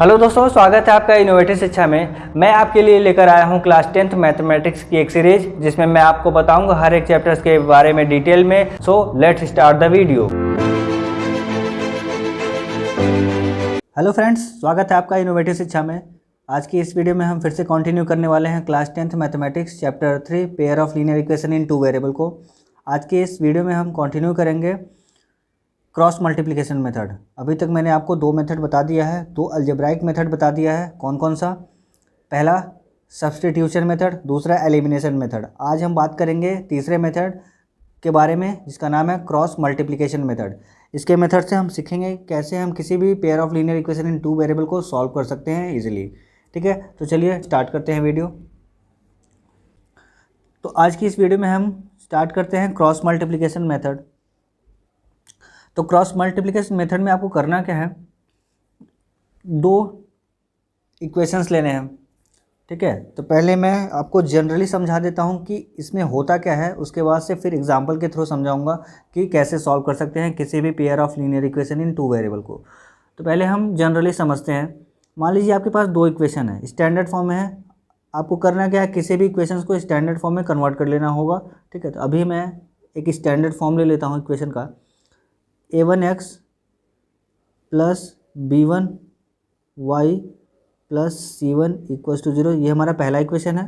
Hello दोस्तों, स्वागत है आपका इनोवेटिव शिक्षा में। मैं आपके लिए लेकर आया हूं क्लास 10th मैथमेटिक्स की एक सीरीज जिसमें मैं आपको बताऊंगा हर एक चैप्टर्स के बारे में डिटेल में। So let's start the video. Hello friends, स्वागत है आपका इनोवेटिव शिक्षा में। आज की इस वीडियो में हम फिर से कंटिन्यू करने वाले हैं class 10th mathematics chapter 3 pair of linear equation in 2 variable को। आज के इस वीडियो में हम कंटिन्यू करेंगे क्रॉस मल्टीप्लिकेशन मेथड। अभी तक मैंने आपको 2 मेथड बता दिया है, 2 अलजेब्राइक मेथड बता दिया है। कौन कौन सा? पहला सब्स्टिट्यूशन मेथड, दूसरा एलिमिनेशन मेथड। आज हम बात करेंगे तीसरे मेथड के बारे में जिसका नाम है क्रॉस मल्टीप्लिकेशन मेथड। इसके मेथड से हम सीखेंगे कैसे हम किसी भी pair of linear equation in 2 variable को सॉल्व कर सकते हैं इजीली। ठीक है, तो चलिए स्टार्ट करते हैं वीडियो। तो आज की इस वीडियो में हम स्टार्ट करते हैं क्रॉस मल्टीप्लिकेशन मेथड। तो क्रॉस मल्टीप्लिकेशन मेथड में आपको करना क्या है, 2 इक्वेशंस लेने हैं। ठीक है, तो पहले मैं आपको जनरली समझा देता हूं कि इसमें होता क्या है, उसके बाद से फिर एग्जांपल के थ्रू समझाऊंगा कि कैसे सॉल्व कर सकते हैं किसी भी pair of linear equation in 2 variable को। तो पहले हम जनरली समझते हैं। मान लीजिए आपके पास 2 इक्वेशन है, स्टैंडर्ड फॉर्म में है। आपको करना क्या है, किसी भी इक्वेशंस को स्टैंडर्ड फॉर्म में कन्वर्ट कर लेना होगा। ठीक है, तो अभी मैं एक स्टैंडर्ड फॉर्म ले लेता हूँ इक्वेशन का। a1x plus b1y plus c1 equals to 0, ये हमारा पहला इक्वेशन है।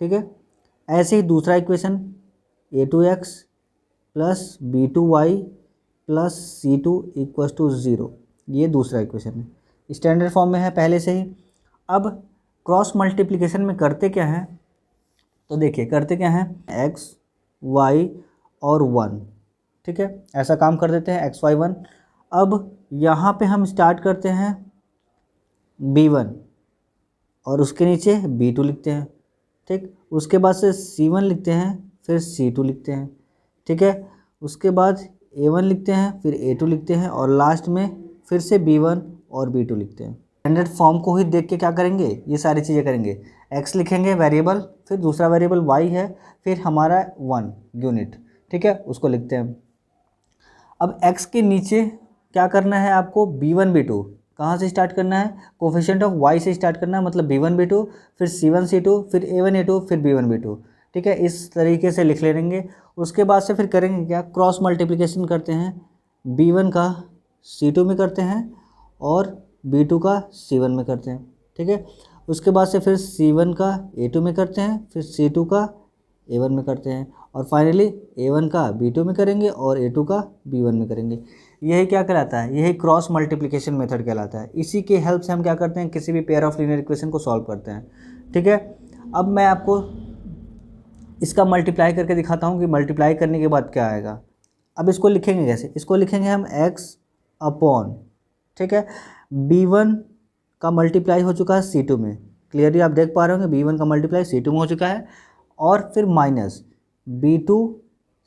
ठीक है, ऐसे ही दूसरा equation a2x plus b2y plus c2 equals to 0, ये दूसरा इक्वेशन है। स्टैंडर्ड फॉर्म में है पहले से ही। अब क्रॉस मल्टीप्लिकेशन में करते क्या हैं, तो देखिए करते क्या हैं, x y और 1। ठीक है, ऐसा काम कर देते हैं x y 1। अब यहाँ पे हम स्टार्ट करते हैं b1 और उसके नीचे b2 लिखते हैं। ठीक, उसके बाद से c1 लिखते हैं, फिर c2 लिखते हैं। ठीक है, उसके बाद a1 लिखते हैं, फिर a2 लिखते हैं और लास्ट में फिर से b1 और b2 लिखते हैं। स्टैंडर्ड फॉर्म को ही देख के क्या करेंगे, ये सारी चीज़ें करेंगे। x लिखेंगे वेरिएबल, फिर दूसरा वेरिएबल y है, फिर हमारा 1 यूनिट। ठीक है, उसको लिखते हैं। अब x के नीचे क्या करना है आपको, b1 b2 कहाँ से स्टार्ट करना है, कोफिशिएंट ऑफ y से स्टार्ट करना है, मतलब b1 b2 फिर c1 c2 फिर a1 a2 फिर b1 b2। ठीक है, इस तरीके से लिख लेंगे। उसके बाद से फिर करेंगे क्या, क्रॉस मल्टीप्लिकेशन करते हैं। b1 का c2 में करते हैं और b2 का c1 में करते हैं। ठीक है, उसके बाद से फिर c1 का a2 में करते हैं, फिर c2 का a1 में करते हैं और फाइनली a1 का b2 में करेंगे और a2 का b1 में करेंगे। यही क्या कहलाता है, यही क्रॉस मल्टीप्लिकेशन मेथड कहलाता है। इसी के हेल्प से हम क्या करते हैं, किसी भी पेयर ऑफ लीनियर इक्वेशन को सॉल्व करते हैं। ठीक है, अब मैं आपको इसका मल्टीप्लाई करके दिखाता हूँ कि मल्टीप्लाई करने के बाद क्या आएगा। अब इसको लिखेंगे कैसे, इसको लिखेंगे हम x अपॉन, ठीक है, b1 का मल्टीप्लाई हो चुका है c2 में, क्लियरली आप देख पा रहे होंगे b1 का मल्टीप्लाई c2 में हो चुका है, और फिर माइनस b2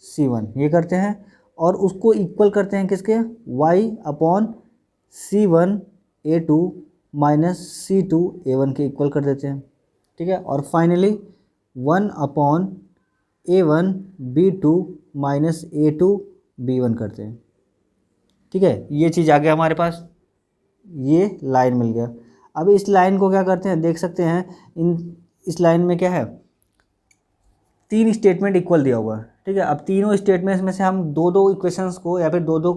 c1 ये करते हैं और उसको इक्वल करते हैं किसके, y upon c1 a2 minus c2 a1 के इक्वल कर देते हैं। ठीक है, और finally 1 upon a1 b2 minus a2 b1 करते हैं। ठीक है, ये चीज़ आ गया हमारे पास, ये लाइन मिल गया। अब इस लाइन को क्या करते हैं, देख सकते हैं इस लाइन में क्या है, 3 स्टेटमेंट इक्वल दिया हुआ है। ठीक है, अब तीनों स्टेटमेंट्स में से हम 2-2 इक्वेशंस को या फिर 2-2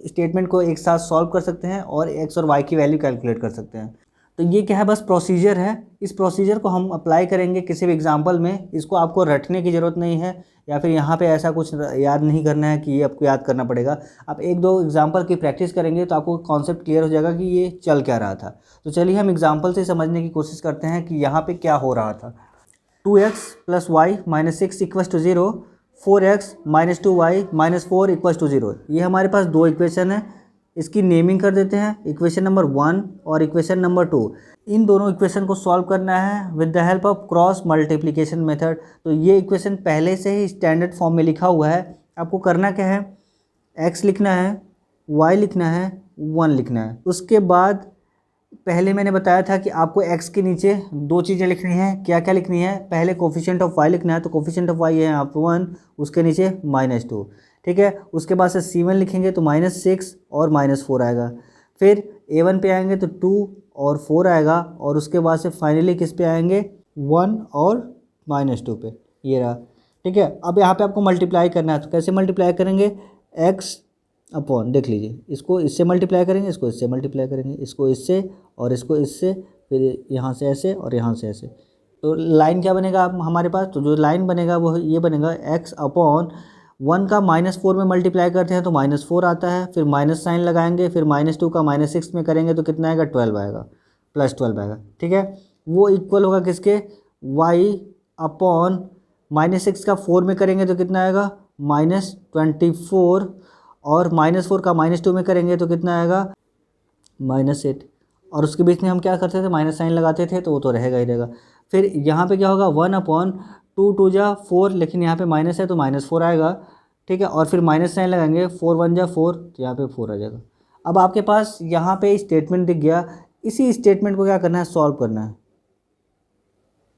स्टेटमेंट को एक साथ सॉल्व कर सकते हैं और x और y की वैल्यू कैलकुलेट कर सकते हैं। तो ये क्या है, बस प्रोसीजर है। इस प्रोसीजर को हम अप्लाई करेंगे किसी भी एग्जांपल में। इसको आपको रटने की ज़रूरत नहीं है या फिर यहाँ पे ऐसा कुछ याद नहीं करना है कि ये आपको याद करना पड़ेगा। आप 1-2 एग्जांपल की प्रैक्टिस करेंगे तो आपको कॉन्सेप्ट क्लियर हो जाएगा कि ये चल क्या रहा था। तो चलिए हम एग्जाम्पल से समझने की कोशिश करते हैं कि यहाँ पर क्या हो रहा था। 2x plus y minus 6 equals to 0, 4x minus 2y minus 4 equals to 0। ये हमारे पास 2 इक्वेशन है। इसकी नेमिंग कर देते हैं, इक्वेशन नंबर 1 और इक्वेशन नंबर 2। इन दोनों इक्वेशन को सॉल्व करना है with the help of cross multiplication method. तो ये इक्वेशन पहले से ही स्टैंडर्ड फॉर्म में लिखा हुआ है। आपको करना क्या है, x लिखना है, y लिखना है, 1 लिखना है। उसके बाद पहले मैंने बताया था कि आपको x के नीचे 2 चीज़ें लिखनी है। क्या क्या लिखनी है, पहले कोफिशिएंट ऑफ y लिखना है, तो कोफिशिएंट ऑफ y है आप 1, उसके नीचे -2। ठीक है, उसके बाद से c1 लिखेंगे तो -6 और -4 आएगा। फिर a1 पे आएंगे तो 2 और 4 आएगा, और उसके बाद से फाइनली किस पे आएंगे, 1 और -2 पे, ये रहा। ठीक है, अब यहाँ पे आपको मल्टीप्लाई करना है, तो कैसे मल्टीप्लाई करेंगे, x अपॉन, देख लीजिए, इसको इससे मल्टीप्लाई करेंगे, इसको इससे मल्टीप्लाई करेंगे, इसको इससे और इसको इससे, फिर यहाँ से ऐसे और यहाँ से ऐसे, तो लाइन क्या बनेगा आप हमारे पास, तो जो लाइन बनेगा वो ये बनेगा, x अपॉन 1 का -4 में मल्टीप्लाई करते हैं तो -4 आता है, फिर माइनस साइन लगाएंगे, फिर -2 का -6 में करेंगे तो कितना आएगा, 12 आएगा, +12 आएगा। ठीक है, वो इक्वल होगा किसके, y अपॉन -6 का 4 में करेंगे तो कितना आएगा, -24, और -4 का -2 में करेंगे तो कितना आएगा, -8, और उसके बीच में हम क्या करते थे, माइनस साइन लगाते थे, तो वो तो रहेगा ही रहेगा। फिर यहाँ पे क्या होगा, 1 अपॉन 2 2 जा 4, लेकिन यहाँ पे माइनस है तो -4 आएगा। ठीक है, और फिर माइनस साइन लगाएंगे, 4 1 जा 4, तो यहाँ पे 4 आ जाएगा। अब आपके पास यहाँ पे स्टेटमेंट दिख गया, इसी स्टेटमेंट को क्या करना है, सॉल्व करना है।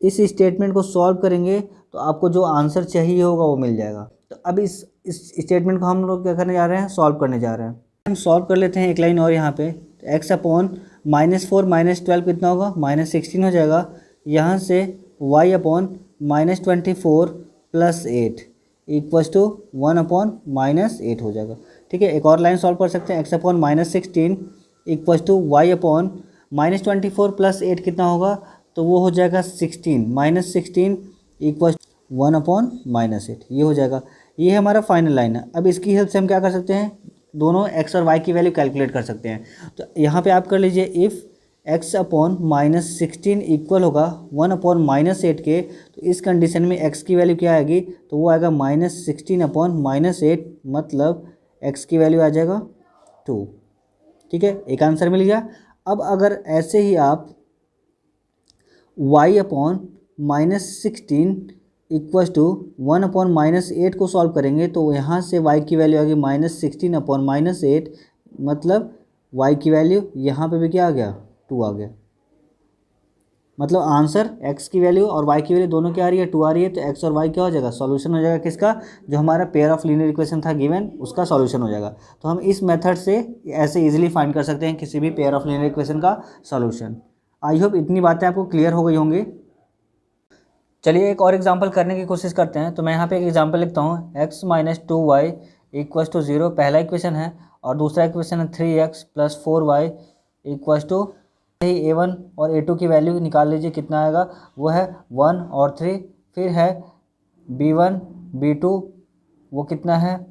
इस स्टेटमेंट को सॉल्व करेंगे तो आपको जो आंसर चाहिए होगा वो मिल जाएगा। तो अब इस स्टेटमेंट को हम लोग क्या करने जा रहे हैं, सॉल्व करने जा रहे हैं। हम सॉल्व कर लेते हैं एक लाइन और यहाँ पे, x अपॉन -4 -12 कितना होगा, -16 हो जाएगा। यहाँ से y upon -24 + 8 equals to 1 upon -8 हो जाएगा। ठीक है, एक और लाइन सॉल्व कर सकते हैं, x upon -16 equals to y upon -24 + 8 कितना होगा, तो वो हो जाएगा 16, -16 इक्वल्स 1 अपॉन -8, ये हो जाएगा। ये हमारा फाइनल लाइन है। अब इसकी हेल्प से हम क्या कर सकते हैं, दोनों x और y की वैल्यू कैलकुलेट कर सकते हैं। तो यहाँ पे आप कर लीजिए, इफ़ x अपॉन -16 इक्वल होगा 1 अपॉन -8 के, तो इस कंडीशन में x की वैल्यू क्या आएगी, तो वो आएगा -16 अपॉन -8, मतलब x की वैल्यू आ जाएगा 2। ठीक है, एक आंसर मिल गया। अब अगर ऐसे ही आप y upon -16 equals to 1 upon -8 को सॉल्व करेंगे, तो यहाँ से y की वैल्यू आ गई -16 अपॉन -8, मतलब y की वैल्यू यहाँ पे भी क्या आ गया, 2 आ गया। मतलब आंसर x की वैल्यू और y की वैल्यू दोनों क्या आ रही है, 2 आ रही है, तो x और y क्या हो जाएगा, सॉल्यूशन हो जाएगा किसका, जो हमारा पेयर ऑफ लीनियर इक्वेशन था गिवन, उसका सॉल्यूशन हो जाएगा। तो हम इस मेथड से ऐसे इजीली फाइंड कर सकते हैं किसी भी पेयर ऑफ लीनियर इक्वेशन का सॉल्यूशन। आई होप इतनी बातें आपको क्लियर हो गई होंगी। चलिए एक और एग्जांपल करने की कोशिश करते हैं। तो मैं यहाँ पे एक एग्जांपल लिखता हूँ, x - 2y इक्वल्स टू 0 पहला इक्वेशन है, और दूसरा इक्वेशन है 3x + 4y equals to, a1 और a2 की वैल्यू निकाल लीजिए, कितना आएगा, वो है 1 और 3। फिर है b1 b2, वो कितना है,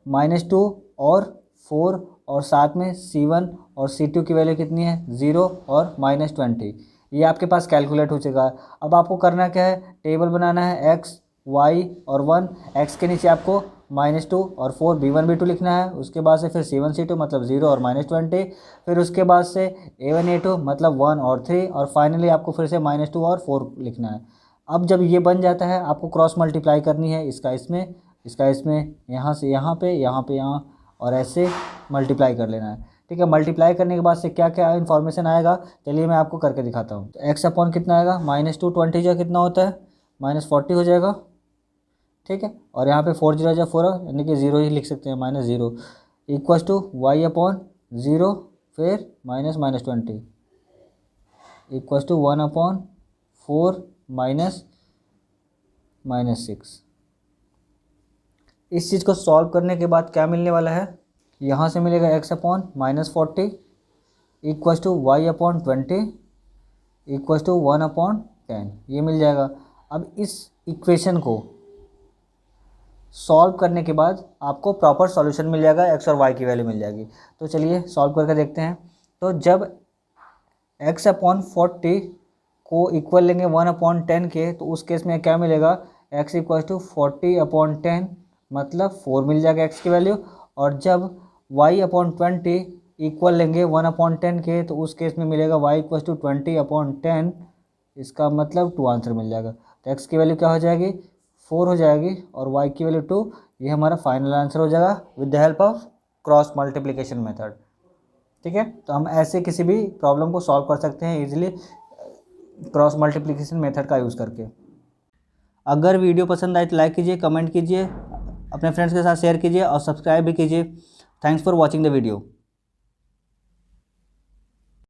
-2 और 4, और साथ में c1 और c2 की वैल्यू कितनी है, 0 और -20। ये आपके पास कैलकुलेट हो चुका है। अब आपको करना क्या है, टेबल बनाना है, x y और 1। x के नीचे आपको -2 और 4 b1 b2 लिखना है, उसके बाद से फिर c1 c2 मतलब 0 और -20, फिर उसके बाद से a1 a2 मतलब 1 और 3, और फाइनली आपको फिर से -2 और 4 लिखना है। अब जब ये बन जाता है, आपको क्रॉस मल्टीप्लाई करनी है, इसका इसमें, इसका इसमें, यहाँ से यहाँ पे, यहाँ पे यहाँ, और ऐसे मल्टीप्लाई कर लेना है। ठीक है, मल्टीप्लाई करने के बाद से क्या क्या इन्फॉर्मेशन आएगा, चलिए मैं आपको करके दिखाता हूँ। तो x अपॉन कितना आएगा, -2 20 जा कितना होता है, -40 हो जाएगा। ठीक है, और यहाँ पे 4 0 जा 4, यानी कि 0 ही लिख सकते हैं, -0 इक्वल्स टू y अपॉन 0, फिर -20 इक्वल्स टू 1 अपॉन 4 -6। इस चीज़ को सॉल्व करने के बाद क्या मिलने वाला है, यहाँ से मिलेगा x upon -40 equals to y upon 20 equals to 1 upon 10, ये मिल जाएगा। अब इस इक्वेशन को सॉल्व करने के बाद आपको प्रॉपर सॉल्यूशन मिल जाएगा, x और y की वैल्यू मिल जाएगी। तो चलिए सॉल्व करके देखते हैं। तो जब x अपॉन 40 को इक्वल लेंगे 1 अपॉन 10 के, तो उस केस में क्या मिलेगा, x इक्वल टू 40 अपॉन 10, मतलब 4 मिल जाएगा x की वैल्यू। और जब y अपॉन 20 इक्वल लेंगे 1 अपॉन 10 के, तो उस केस में मिलेगा y इक्वल टू 20 अपॉन 10, इसका मतलब 2 आंसर मिल जाएगा। तो x की वैल्यू क्या हो जाएगी, 4 हो जाएगी, और y की वैल्यू 2। ये हमारा फाइनल आंसर हो जाएगा with the help of cross multiplication method. ठीक है, तो हम ऐसे किसी भी प्रॉब्लम को सॉल्व कर सकते हैं इजीली क्रॉस मल्टीप्लिकेशन मेथड का यूज़ करके। अगर वीडियो पसंद आए तो लाइक कीजिए, कमेंट कीजिए, अपने फ्रेंड्स के साथ शेयर कीजिए और सब्सक्राइब भी कीजिए। Thanks for watching the video.